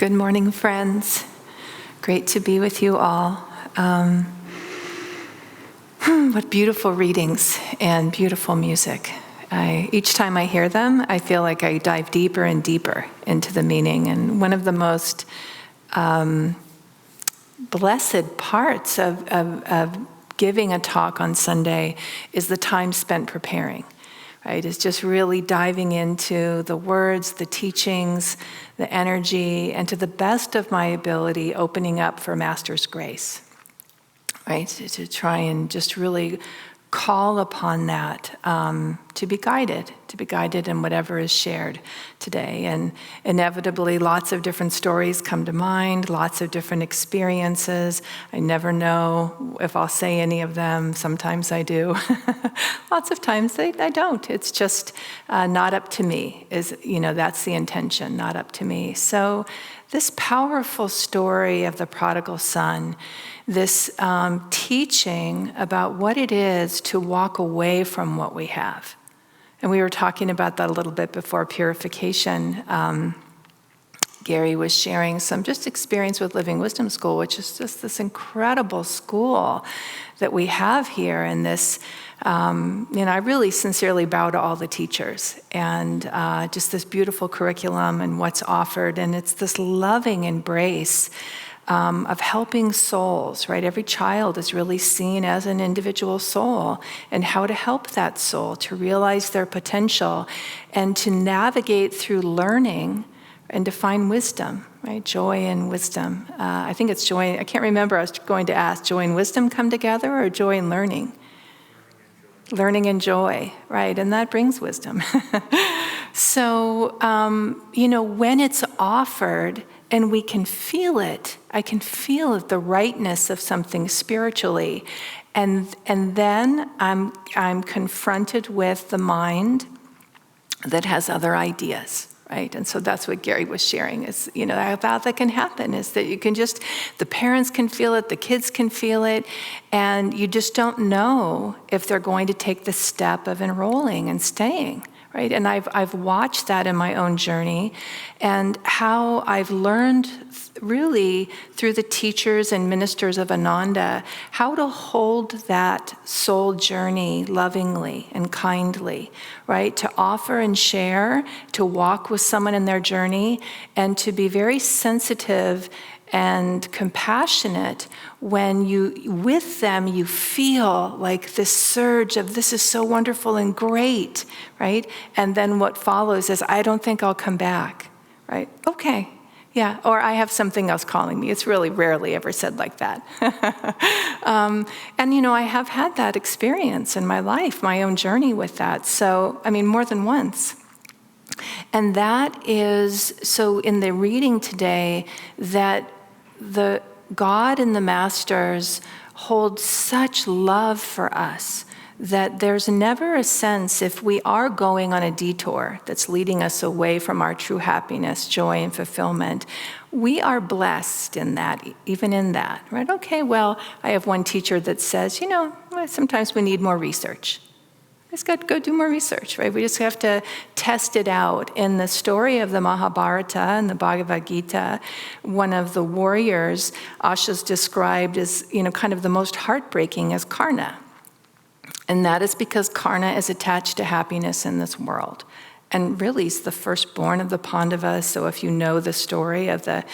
Good morning, friends. Great to be with you all. What beautiful readings and beautiful music. Each time I hear them, I feel like I dive deeper and deeper into the meaning. And one of the most blessed parts of giving a talk on Sunday is the time spent preparing. Right, is just really diving into the words, the teachings, the energy, and to the best of my ability, opening up for Master's grace. Right, to try and just really call upon that to be guided in whatever is shared today. And inevitably, lots of different stories come to mind, lots of different experiences. I never know if I'll say any of them. Sometimes I do. Lots of times I don't. It's just not up to me. That's the intention, not up to me. So this powerful story of the prodigal son, this teaching about what it is to walk away from what we have. And we were talking about that a little bit before purification. Gary was sharing some just experience with Living Wisdom School, which is just this incredible school that we have here. And this, I really sincerely bow to all the teachers and just this beautiful curriculum and what's offered. And it's this loving embrace of helping souls, right? Every child is really seen as an individual soul, and how to help that soul to realize their potential and to navigate through learning and to find wisdom, right? Joy and wisdom. I think it's joy. I can't remember. I was going to ask, joy and wisdom come together, or joy and learning? Learning and joy, right? And that brings wisdom. So, when it's offered, and we can feel it. I can feel the rightness of something spiritually. And then I'm confronted with the mind that has other ideas, right? And so that's what Gary was sharing is, about that can happen is that you can just, the parents can feel it, the kids can feel it, and you just don't know if they're going to take the step of enrolling and staying. Right, and I've watched that in my own journey, and how I've learned really through the teachers and ministers of Ananda how to hold that soul journey lovingly and kindly, right? To offer and share, to walk with someone in their journey, and to be very sensitive and compassionate when with them you feel like this surge of this is so wonderful and great, right? And then what follows is, I don't think I'll come back, right? Okay, yeah, or I have something else calling me. It's really rarely ever said like that. And I have had that experience in my life, my own journey with that. So, more than once. And that is, so in the reading today, that the God and the Masters hold such love for us that there's never a sense, if we are going on a detour that's leading us away from our true happiness, joy, and fulfillment, we are blessed in that, even in that, right? Okay, well, I have one teacher that says, sometimes we need more research. Just got to go do more research, right? We just have to test it out. In the story of the Mahabharata and the Bhagavad Gita, one of the warriors, Asha's described as, kind of the most heartbreaking as Karna. And that is because Karna is attached to happiness in this world. And really, he's the firstborn of the Pandavas. So if you know the story of the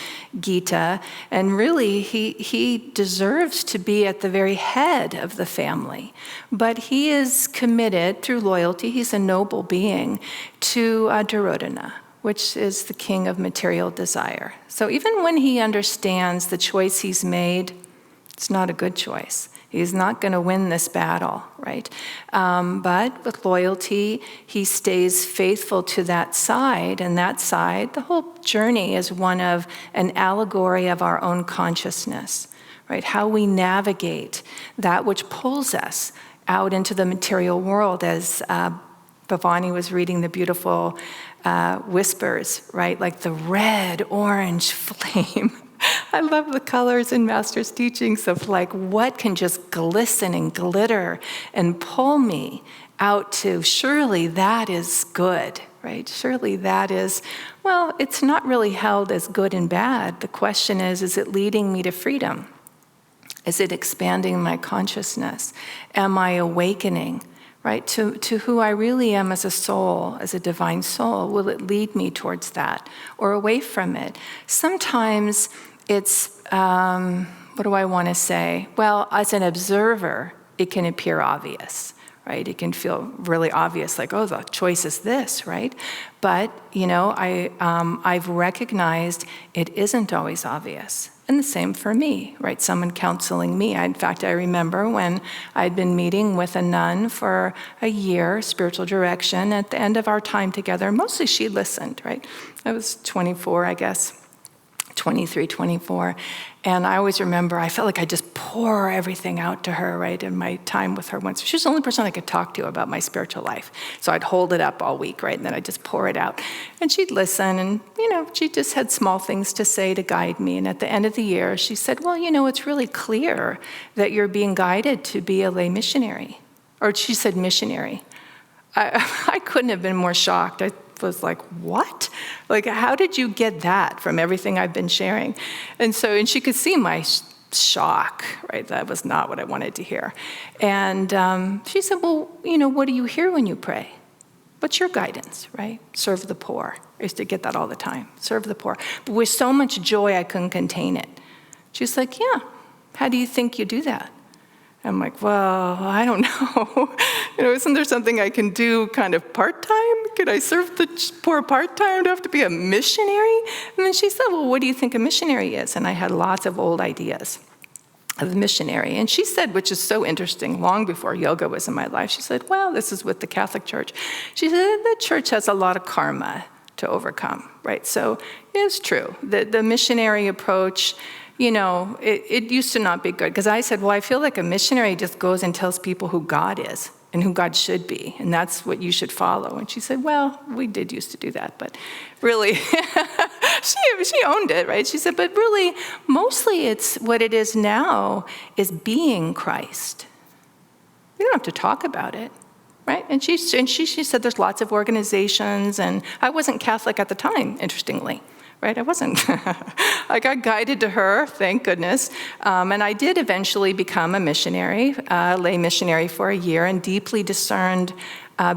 Gita, and really, he deserves to be at the very head of the family. But he is committed through loyalty, he's a noble being, to Duryodhana, which is the king of material desire. So even when he understands the choice he's made, it's not a good choice. He's not going to win this battle, right? But with loyalty, he stays faithful to that side. And that side, the whole journey is one of an allegory of our own consciousness, right? How we navigate that which pulls us out into the material world, as Bhavani was reading the beautiful whispers, right? Like the red, orange flame. I love the colors in Master's teachings of like what can just glisten and glitter and pull me out to, surely that is good, right? Surely that is, well, it's not really held as good and bad. The question is it leading me to freedom? Is it expanding my consciousness? Am I awakening, right, to who I really am as a soul, as a divine soul? Will it lead me towards that or away from it? Sometimes it's, what do I want to say? Well, as an observer, it can appear obvious, right? It can feel really obvious, like, oh, the choice is this, right? But, I've recognized it isn't always obvious. And the same for me, right? Someone counseling me. In fact, I remember when I'd been meeting with a nun for a year, spiritual direction, at the end of our time together, mostly she listened, right? I was 24, I guess. 23, 24. And I always remember, I felt like I just pour everything out to her, right, in my time with her once. She was the only person I could talk to about my spiritual life. So I'd hold it up all week, right, and then I'd just pour it out. And she'd listen, and, she just had small things to say to guide me. And at the end of the year, she said, well, it's really clear that you're being guided to be a lay missionary. Or she said missionary. I couldn't have been more shocked. I was like, what? Like, how did you get that from everything I've been sharing? And she could see my shock, right? That was not what I wanted to hear. And she said, well, what do you hear when you pray? What's your guidance, right? Serve the poor. I used to get that all the time. Serve the poor. But with so much joy, I couldn't contain it. She's like, yeah, how do you think you do that? I'm like, well, I don't know. Isn't there something I can do kind of part-time? Could I serve the poor part-time? Do I have to be a missionary? And then she said, well, what do you think a missionary is? And I had lots of old ideas of a missionary. And she said, which is so interesting, long before yoga was in my life, she said, well, this is with the Catholic Church. She said, the church has a lot of karma to overcome, right? So it's true. The missionary approach, it used to not be good. Because I said, well, I feel like a missionary just goes and tells people who God is and who God should be. And that's what you should follow. And she said, well, we did used to do that. But really, she owned it, right? She said, but really, mostly it's what it is now is being Christ. You don't have to talk about it. Right? And she said there's lots of organizations. And I wasn't Catholic at the time, interestingly. Right? I wasn't. I got guided to her, thank goodness. And I did eventually become a missionary, lay missionary for a year, and deeply discerned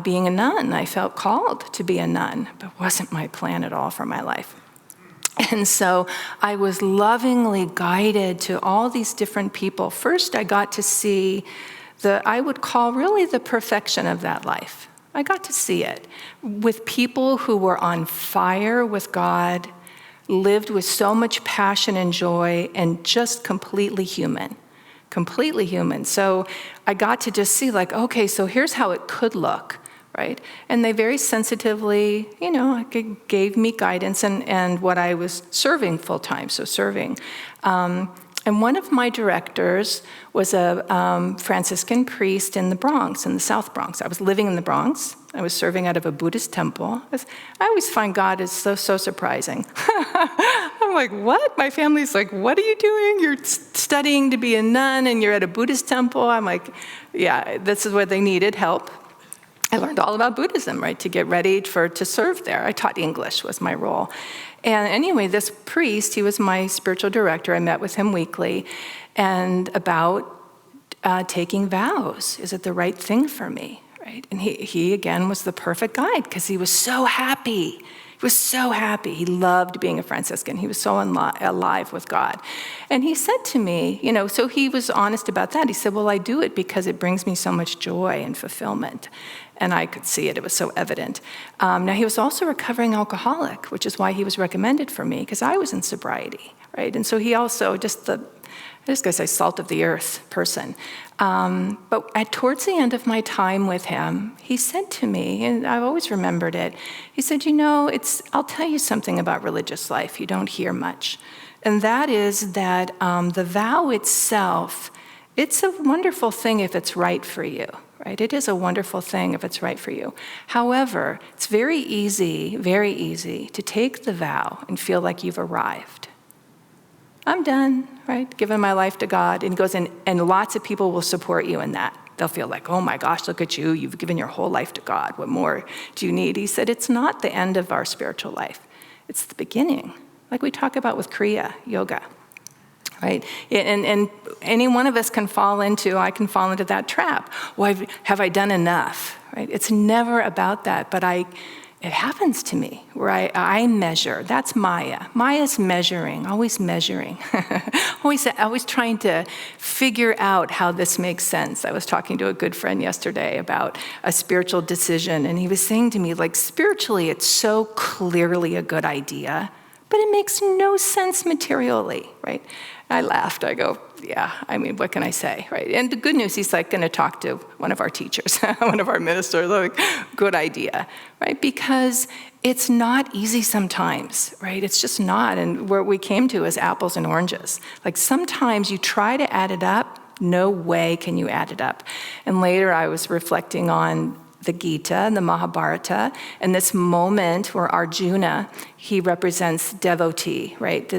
being a nun. I felt called to be a nun, but it wasn't my plan at all for my life. And so I was lovingly guided to all these different people. First, I got to see I would call really the perfection of that life. I got to see it with people who were on fire with God, lived with so much passion and joy, and just completely human. So I got to just see, like, okay, so here's how it could look, right? And they very sensitively, gave me guidance and what I was serving full time, so serving. And one of my directors was a Franciscan priest in the Bronx, in the South Bronx. I was living in the Bronx. I was serving out of a Buddhist temple. I always find God is so surprising. I'm like, what? My family's like, what are you doing? You're studying to be a nun and you're at a Buddhist temple? I'm like, yeah, this is where they needed help. I learned all about Buddhism, right, to get ready to serve there. I taught English was my role. And anyway, this priest, he was my spiritual director. I met with him weekly, and about taking vows. Is it the right thing for me, right? And he again was the perfect guide because he was so happy. He was so happy. He loved being a Franciscan. He was so alive with God. And he said to me, so he was honest about that. He said, well, I do it because it brings me so much joy and fulfillment. And I could see it. It was so evident. Now, he was also a recovering alcoholic, which is why he was recommended for me, because I was in sobriety, right? And so he also, I just gotta say, salt of the earth person. But towards the end of my time with him, he said to me, and I've always remembered it, he said, I'll tell you something about religious life you don't hear much. And that is that the vow itself, it's a wonderful thing if it's right for you. Right? It is a wonderful thing if it's right for you. However, it's very easy to take the vow and feel like you've arrived. I'm done, right? Given my life to God. And he goes, and lots of people will support you in that. They'll feel like, oh my gosh, look at you. You've given your whole life to God. What more do you need? He said, it's not the end of our spiritual life. It's the beginning, like we talk about with Kriya Yoga, right? And any one of us can fall into, I can fall into that trap. Well, have I done enough, right? It's never about that, but it happens to me where I measure. That's Maya. Maya's measuring, always measuring. always trying to figure out how this makes sense. I was talking to a good friend yesterday about a spiritual decision, and he was saying to me, like, spiritually, it's so clearly a good idea, but it makes no sense materially, right? I laughed. I go, yeah, I mean, what can I say, right? And the good news, he's like going to talk to one of our teachers, one of our ministers, like, good idea, right? Because it's not easy sometimes, right? It's just not. And where we came to is apples and oranges. Like sometimes you try to add it up, no way can you add it up. And later I was reflecting on the Gita and the Mahabharata, and this moment where Arjuna, he represents devotee, right,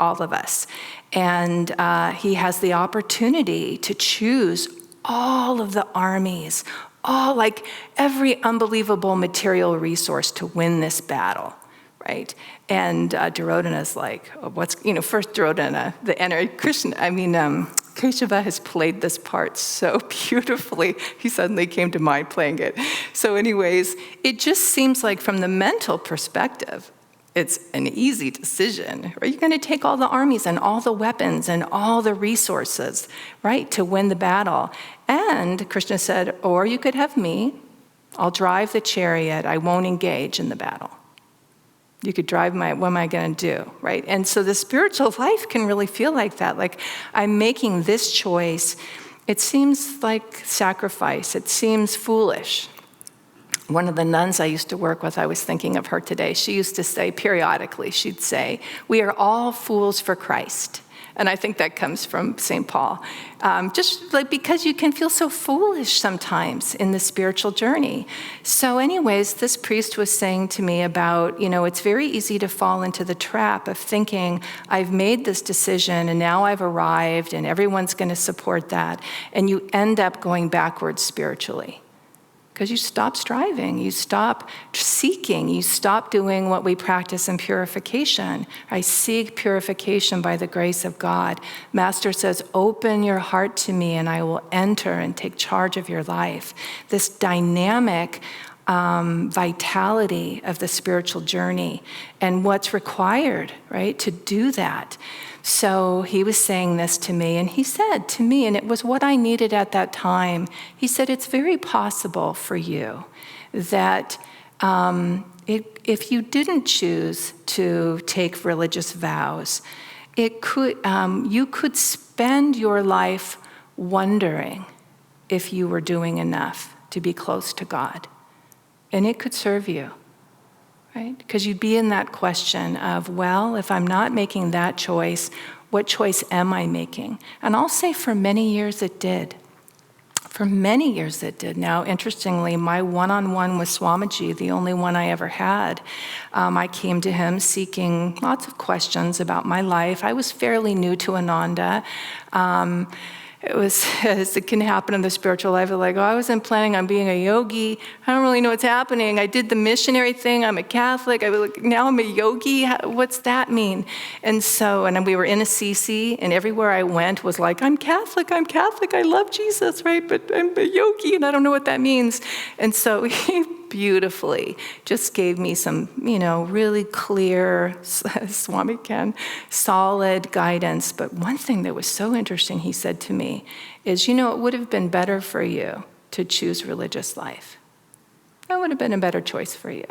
all of us. And he has the opportunity to choose all of the armies, like every unbelievable material resource to win this battle, right? And Duryodhana's like, first Duryodhana, Keshava has played this part so beautifully. He suddenly came to mind playing it. So anyways, it just seems like from the mental perspective, it's an easy decision, right? You're going to take all the armies and all the weapons and all the resources, right, to win the battle. And Krishna said, or you could have me. I'll drive the chariot. I won't engage in the battle. You could drive what am I going to do, right? And so the spiritual life can really feel like that. Like, I'm making this choice. It seems like sacrifice. It seems foolish. One of the nuns I used to work with, I was thinking of her today. She used to say periodically, she'd say, we are all fools for Christ. And I think that comes from St. Paul. Just like because you can feel so foolish sometimes in the spiritual journey. So anyways, this priest was saying to me about, it's very easy to fall into the trap of thinking, I've made this decision and now I've arrived and everyone's going to support that. And you end up going backwards spiritually. Because you stop striving, you stop seeking, you stop doing what we practice in purification. I seek purification by the grace of God. Master says, open your heart to me and I will enter and take charge of your life. This dynamic vitality of the spiritual journey and what's required, right, to do that. So he was saying this to me, and he said to me, and it was what I needed at that time, he said, it's very possible for you that if you didn't choose to take religious vows, you could spend your life wondering if you were doing enough to be close to God. And it could serve you. Right? Because you'd be in that question of, well, if I'm not making that choice, what choice am I making? And I'll say for many years it did. For many years it did. Now, interestingly, my one-on-one with Swamiji, the only one I ever had, I came to him seeking lots of questions about my life. I was fairly new to Ananda. It was, as it can happen in the spiritual life, like, I wasn't planning on being a yogi. I don't really know what's happening. I did the missionary thing. I'm a Catholic. Now I'm a yogi. What's that mean? And we were in Assisi, and everywhere I went was like, I'm Catholic. I love Jesus, right? But I'm a yogi, and I don't know what that means. And so he beautifully just gave me some, really clear, Swami Ken, solid guidance. But one thing that was so interesting, he said to me, is, it would have been better for you to choose religious life. That would have been a better choice for you.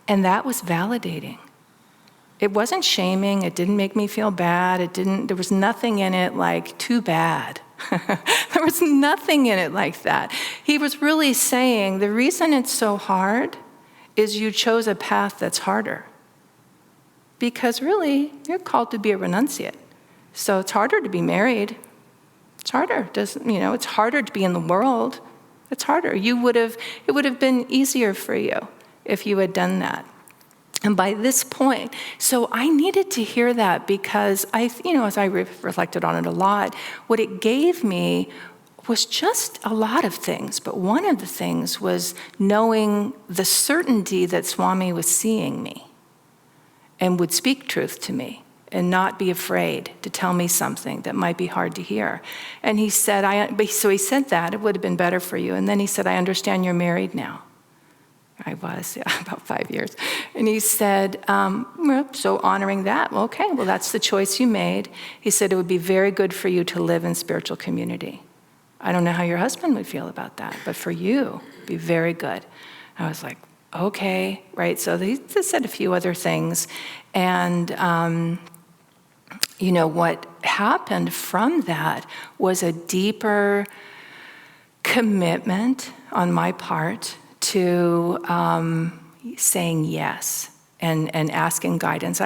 And that was validating. It wasn't shaming. It didn't make me feel bad. There was nothing in it like, too bad. There was nothing in it like that. He was really saying, the reason it's so hard is you chose a path that's harder. Because really, you're called to be a renunciate. So it's harder to be married. It's harder. It's harder to be in the world. It's harder. It would have been easier for you if you had done that. And by this point, so I needed to hear that because as I reflected on it a lot, what it gave me was just a lot of things, but one of the things was knowing the certainty that Swami was seeing me and would speak truth to me and not be afraid to tell me something that might be hard to hear. And he said, so he said that, it would have been better for you. And then he said, I understand you're married now. I was, about 5 years. And he said, well, so honoring that, okay, well, that's the choice you made. He said, it would be very good for you to live in spiritual community. I don't know how your husband would feel about that, but for you, it'd be very good. I was like, okay, right? So he said a few other things. And, what happened from that was a deeper commitment on my part to saying yes and asking guidance.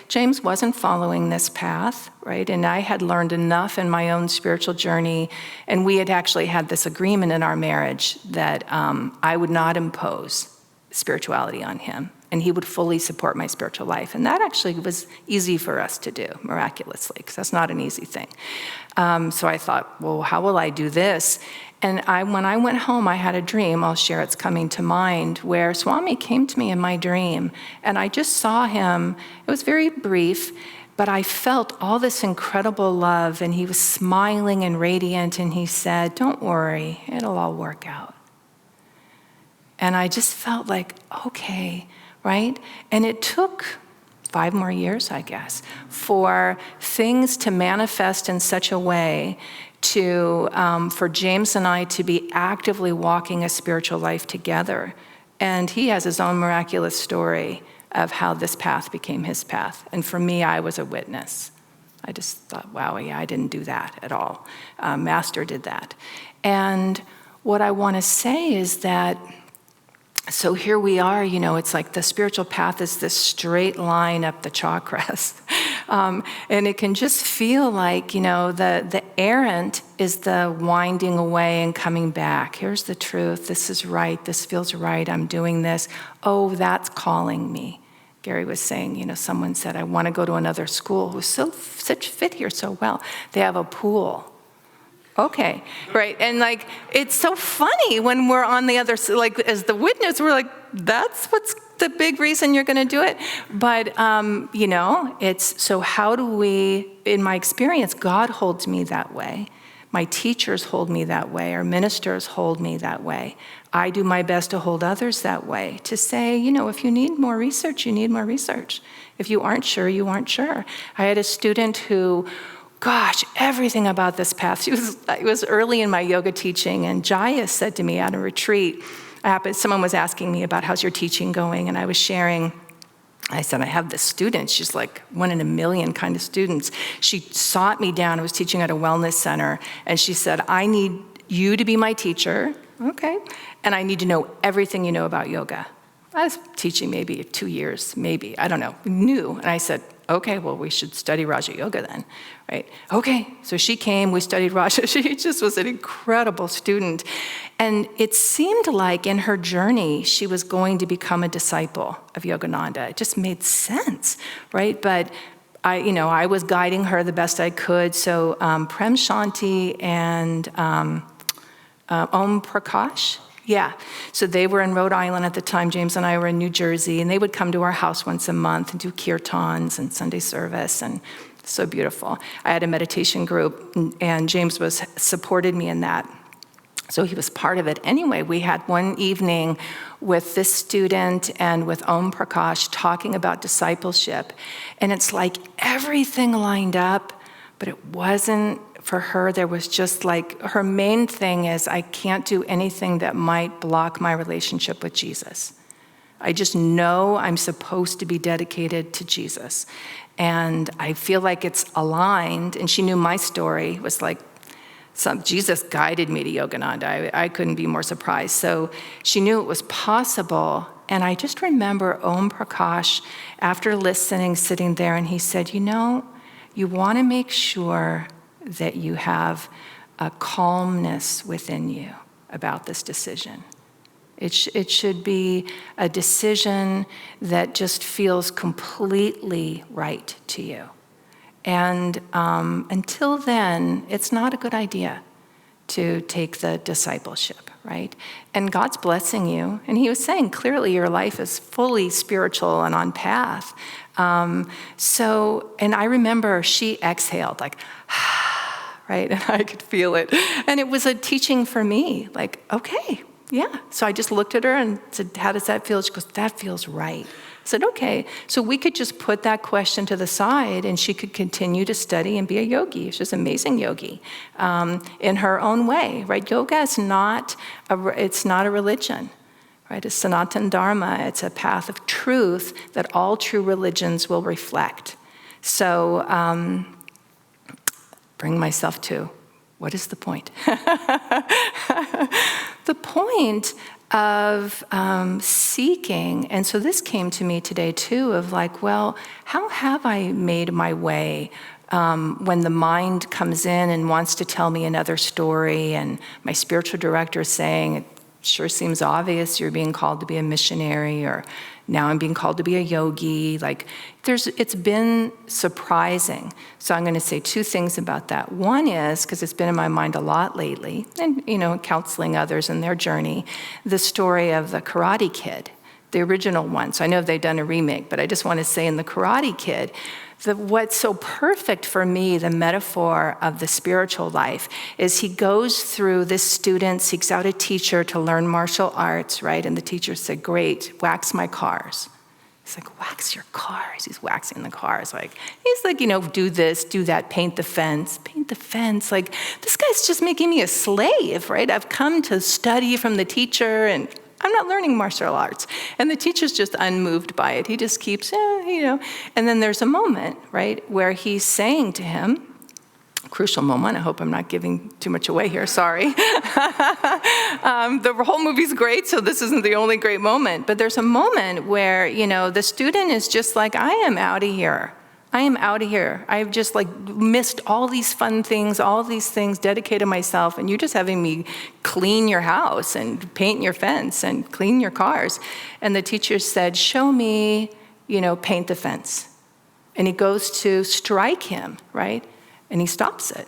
James wasn't following this path, right? And I had learned enough in my own spiritual journey, and we had actually had this agreement in our marriage that I would not impose spirituality on him, and he would fully support my spiritual life. And that actually was easy for us to do, miraculously, because that's not an easy thing. So I thought, well, how will I do this? And when I went home, I had a dream, I'll share, it's coming to mind, where Swami came to me in my dream, and I just saw him. It was very brief, but I felt all this incredible love, and he was smiling and radiant, and he said, don't worry, it'll all work out. And I just felt like, okay, right? And it took 5 more years, I guess, for things to manifest in such a way for James and I to be actively walking a spiritual life together. And he has his own miraculous story of how this path became his path. And for me, I was a witness. I just thought, wow, yeah, I didn't do that at all. Master did that. And what I want to say is that, so here we are, it's like the spiritual path is this straight line up the chakras. And it can just feel like, the errant is the winding away and coming back. Here's the truth. This is right. This feels right. I'm doing this. Oh, that's calling me. Gary was saying, someone said, I want to go to another school who's such fit here so well. They have a pool. Okay, right. And it's so funny when we're on the other side, as the witness, we're like, that's what's the big reason you're going to do it. But, it's, so how do we, in my experience, God holds me that way. My teachers hold me that way. Our ministers hold me that way. I do my best to hold others that way, to say, if you need more research, you need more research. If you aren't sure, you aren't sure. I had a student who, gosh, everything about this path. It was early in my yoga teaching, and Jaya said to me at a retreat, someone was asking me about how's your teaching going, and I was sharing. I said, I have this student. She's like 1 in a million kind of students. She sought me down. I was teaching at a wellness center, and she said, I need you to be my teacher, okay, and I need to know everything you know about yoga. I was teaching maybe 2 years, maybe, I don't know, new. And I said, okay, well, we should study Raja Yoga then, right? Okay, so she came, we studied Raja. She just was an incredible student. And it seemed like in her journey, she was going to become a disciple of Yogananda. It just made sense, right? But I was guiding her the best I could. So Prem Shanti and Om Prakash, yeah. So they were in Rhode Island at the time. James and I were in New Jersey, and they would come to our house once a month and do kirtans and Sunday service, and so beautiful. I had a meditation group, and James supported me in that. So he was part of it. Anyway, we had one evening with this student and with Om Prakash talking about discipleship, and it's like everything lined up, but it wasn't. For her, there was just her main thing is, I can't do anything that might block my relationship with Jesus. I just know I'm supposed to be dedicated to Jesus. And I feel like it's aligned. And she knew my story was Jesus guided me to Yogananda. I couldn't be more surprised. So she knew it was possible. And I just remember Om Prakash, after listening, sitting there, and he said, you want to make sure that you have a calmness within you about this decision. It should be a decision that just feels completely right to you. And until then, it's not a good idea to take the discipleship, right? And God's blessing you. And he was saying, clearly your life is fully spiritual and on path. And I remember she exhaled, like, right? And I could feel it. And it was a teaching for me, like, okay, yeah. So I just looked at her and said, how does that feel? She goes, that feels right. I said, okay. So we could just put that question to the side and she could continue to study and be a yogi. She's an amazing yogi in her own way, right? Yoga is it's not a religion, right? It's Sanatana Dharma. It's a path of truth that all true religions will reflect. So bring myself to, what is the point? The point of seeking, and so this came to me today too, of like, well, how have I made my way when the mind comes in and wants to tell me another story, and my spiritual director is saying, it sure seems obvious you're being called to be a missionary, or now I'm being called to be a yogi. Like, it's been surprising. So I'm going to say two things about that. One is, because it's been in my mind a lot lately, and, counseling others in their journey, the story of the Karate Kid, the original one. So I know they've done a remake, but I just want to say in the Karate Kid, what's so perfect for me, the metaphor of the spiritual life, is he goes through, this student seeks out a teacher to learn martial arts, right? And the teacher said, great, wax my cars. He's like, wax your cars? He's waxing the cars. He's like, do this, do that, paint the fence. Paint the fence. Like, this guy's just making me a slave, right? I've come to study from the teacher, and I'm not learning martial arts. And the teacher's just unmoved by it. He just keeps, And then there's a moment, right, where he's saying to him, crucial moment, I hope I'm not giving too much away here, sorry. The whole movie's great, so this isn't the only great moment. But there's a moment where, the student is just like, I am out of here. I am out of here. I've just missed all these fun things, all these things, dedicated myself, and you're just having me clean your house and paint your fence and clean your cars. And the teacher said, show me, paint the fence. And he goes to strike him, right? And he stops it.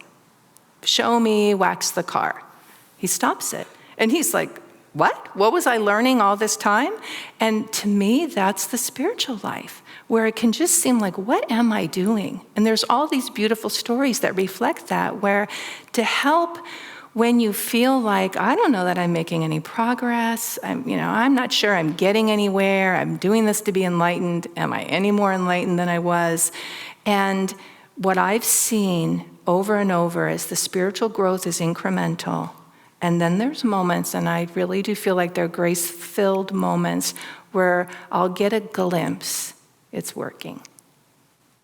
Show me, wax the car. He stops it. And he's like, what? What was I learning all this time? And to me, that's the spiritual life, where it can just seem like, what am I doing? And there's all these beautiful stories that reflect that, where to help when you feel like, I don't know that I'm making any progress, I'm not sure I'm getting anywhere, I'm doing this to be enlightened, am I any more enlightened than I was? And what I've seen over and over is the spiritual growth is incremental. And then there's moments, and I really do feel like they're grace-filled moments, where I'll get a glimpse, it's working.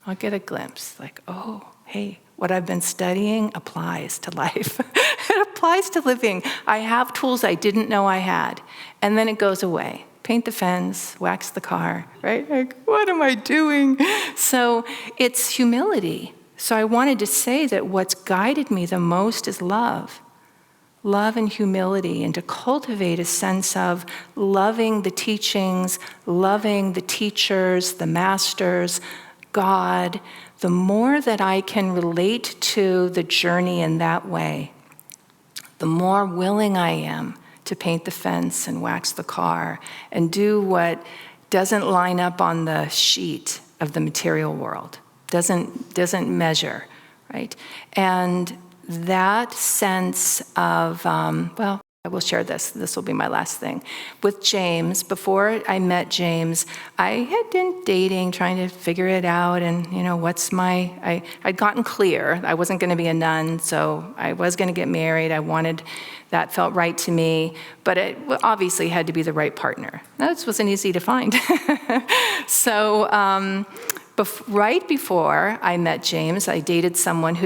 I'll get a glimpse, like, oh, hey, what I've been studying applies to life. It applies to living. I have tools I didn't know I had. And then it goes away. Paint the fence, wax the car, right? Like, what am I doing? So it's humility. So I wanted to say that what's guided me the most is love. Love and humility, and to cultivate a sense of loving the teachings, loving the teachers, the masters, God. The more that I can relate to the journey in that way, the more willing I am to paint the fence and wax the car and do what doesn't line up on the sheet of the material world, doesn't measure, right? And that sense of, I will share this. This will be my last thing. With James, before I met James, I had been dating, trying to figure it out, and I'd gotten clear. I wasn't going to be a nun, so I was going to get married. That felt right to me, but it obviously had to be the right partner. That wasn't easy to find. So, right before I met James, I dated someone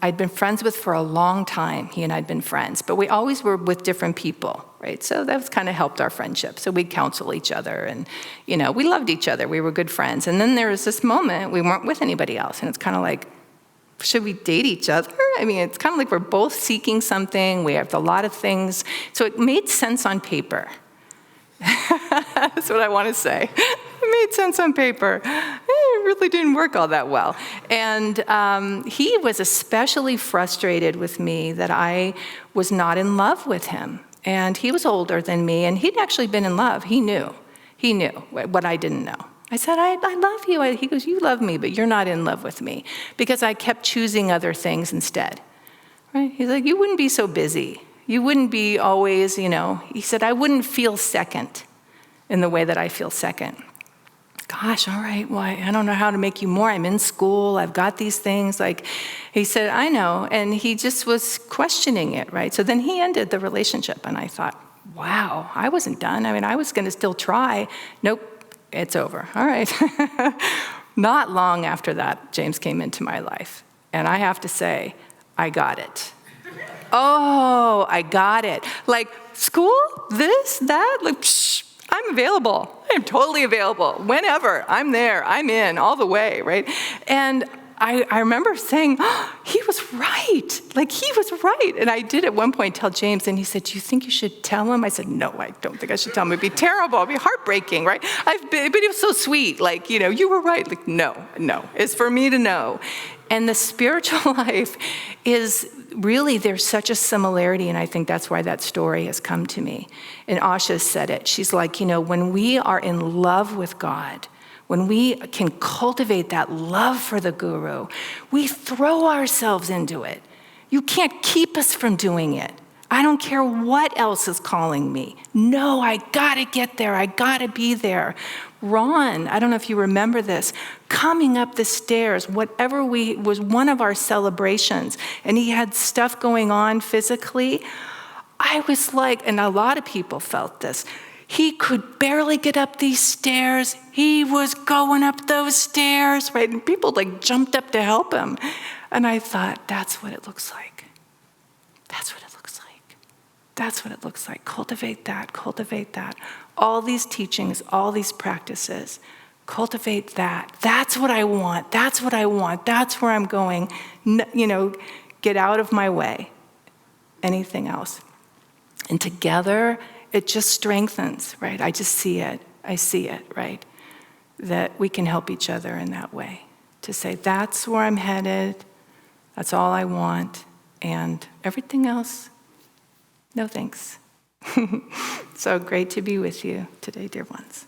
I'd been friends with for a long time. He and I'd been friends, but we always were with different people, right? So that was kind of helped our friendship. So we'd counsel each other, and we loved each other. We were good friends. And then there was this moment we weren't with anybody else, and it's kind of like, should we date each other? I mean, it's kind of like we're both seeking something. We have a lot of things. So it made sense on paper. That's what I want to say. It made sense on paper. really didn't work all that well. And he was especially frustrated with me that I was not in love with him. And he was older than me, and he'd actually been in love. He knew what I didn't know. I said, I love you. He goes, you love me, but you're not in love with me, because I kept choosing other things instead. Right? He's like, you wouldn't be so busy. You wouldn't be always, he said, I wouldn't feel second in the way that I feel second. Gosh, all right, well, I don't know how to make you more. I'm in school, I've got these things. He said, I know, and he just was questioning it, right? So then he ended the relationship, and I thought, wow, I wasn't done. I was gonna still try. Nope, it's over, all right. Not long after that, James came into my life, and I have to say, I got it. Oh, I got it. School, this, that, I'm available. I'm totally available. Whenever, I'm there, I'm in, all the way, right? And I remember saying, oh, he was right. He was right. And I did at one point tell James, and he said, do you think you should tell him? I said, no, I don't think I should tell him. It'd be terrible. It'd be heartbreaking, right? But he was so sweet. You were right. No, it's for me to know. And the spiritual life is really, there's such a similarity, and I think that's why that story has come to me. And Asha said it. She's like, when we are in love with God, when we can cultivate that love for the guru, we throw ourselves into it. You can't keep us from doing it. I don't care what else is calling me. No, I gotta get there. I gotta be there. Ron, I don't know if you remember this, coming up the stairs, was one of our celebrations, and he had stuff going on physically. I was like, and a lot of people felt this, he could barely get up these stairs. He was going up those stairs, right? And people jumped up to help him. And I thought, that's what it looks like. That's what it looks like. That's what it looks like. Cultivate that, cultivate that. All these teachings, all these practices, cultivate that. That's what I want. That's what I want. That's where I'm going. Get out of my way. Anything else. And together, it just strengthens, right? I just see it. I see it, right? That we can help each other in that way. To say, that's where I'm headed. That's all I want. And everything else, no thanks. So great to be with you today, dear ones.